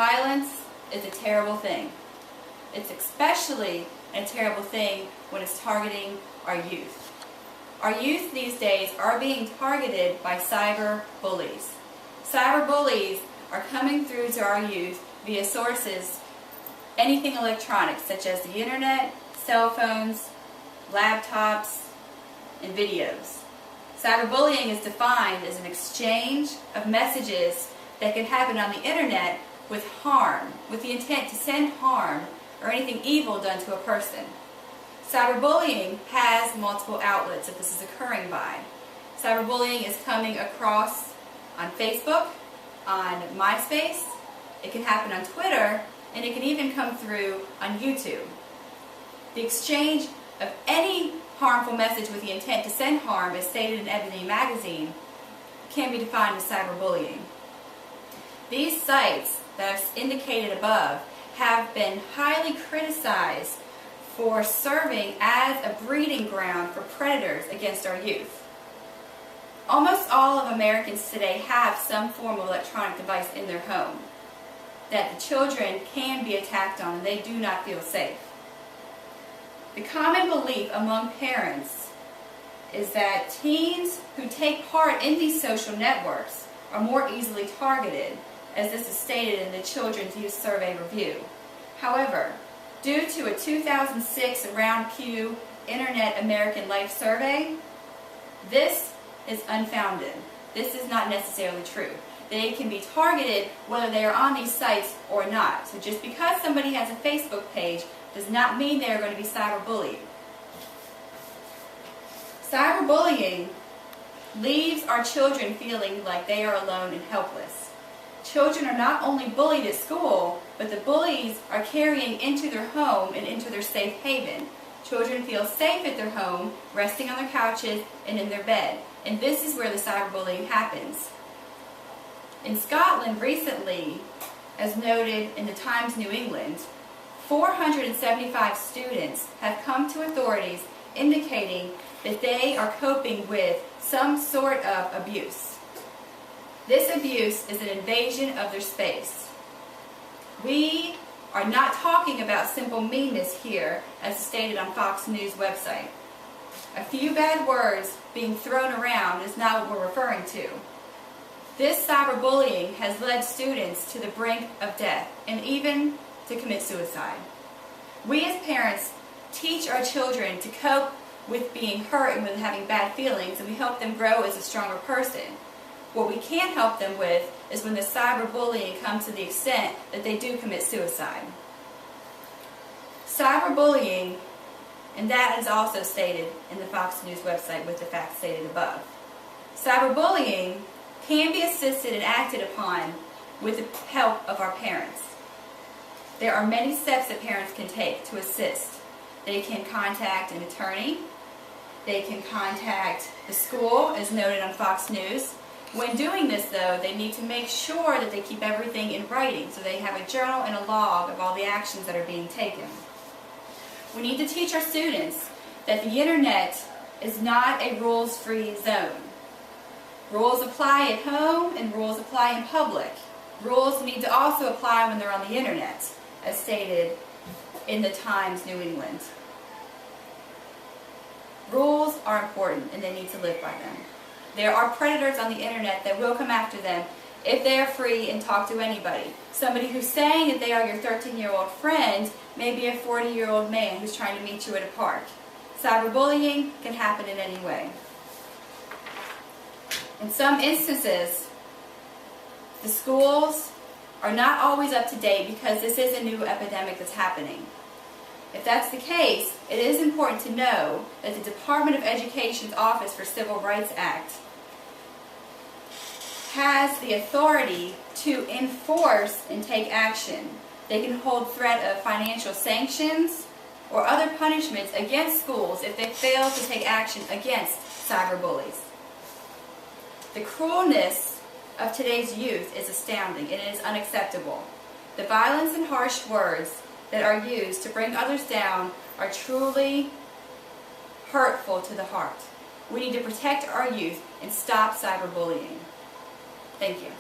Violence is a terrible thing. It's especially a terrible thing when it's targeting our youth. Our youth these days are being targeted by cyber bullies. Cyber bullies are coming through to our youth via sources, anything electronic, such as the internet, cell phones, laptops, and videos. Cyberbullying is defined as an exchange of messages that can happen on the internet with harm, with the intent to send harm or anything evil done to a person. Cyberbullying has multiple outlets that this is occurring by. Cyberbullying is coming across on Facebook, on MySpace, it can happen on Twitter, and it can even come through on YouTube. The exchange of any harmful message with the intent to send harm, as stated in Ebony magazine, can be defined as cyberbullying. These sites that I've indicated above have been highly criticized for serving as a breeding ground for predators against our youth. Almost all of Americans today have some form of electronic device in their home that the children can be attacked on and they do not feel safe. The common belief among parents is that teens who take part in these social networks are more easily targeted, as this is stated in the Children's Youth Survey Review. However, due to a 2006 Round Pew Internet American Life Survey, this is unfounded. This is not necessarily true. They can be targeted whether they are on these sites or not. So just because somebody has a Facebook page does not mean they are going to be cyberbullied. Cyberbullying leaves our children feeling like they are alone and helpless. Children are not only bullied at school, but the bullies are carrying into their home and into their safe haven. Children feel safe at their home, resting on their couches and in their bed. And this is where the cyberbullying happens. In Scotland recently, as noted in the Times New England, 475 students have come to authorities indicating that they are coping with some sort of abuse. This abuse is an invasion of their space. We are not talking about simple meanness here, as stated on Fox News website. A few bad words being thrown around is not what we're referring to. This cyberbullying has led students to the brink of death and even to commit suicide. We as parents teach our children to cope with being hurt and with having bad feelings, and we help them grow as a stronger person. What we can't help them with is when the cyberbullying comes to the extent that they do commit suicide. Cyberbullying, and that is also stated in the Fox News website with the facts stated above. Cyberbullying can be assisted and acted upon with the help of our parents. There are many steps that parents can take to assist. They can contact an attorney. They can contact the school, as noted on Fox News. When doing this, though, they need to make sure that they keep everything in writing, so they have a journal and a log of all the actions that are being taken. We need to teach our students that the internet is not a rules-free zone. Rules apply at home and rules apply in public. Rules need to also apply when they're on the internet, as stated in the Times New England. Rules are important and they need to live by them. There are predators on the internet that will come after them if they are free and talk to anybody. Somebody who's saying that they are your 13-year-old friend may be a 40-year-old man who's trying to meet you at a park. Cyberbullying can happen in any way. In some instances, the schools are not always up to date because this is a new epidemic that's happening. If that's the case, it is important to know that the Department of Education's Office for Civil Rights Act has the authority to enforce and take action. They can hold threat of financial sanctions or other punishments against schools if they fail to take action against cyberbullies. The cruelness of today's youth is astounding and it is unacceptable. The violence and harsh words that are used to bring others down are truly hurtful to the heart. We need to protect our youth and stop cyberbullying. Thank you.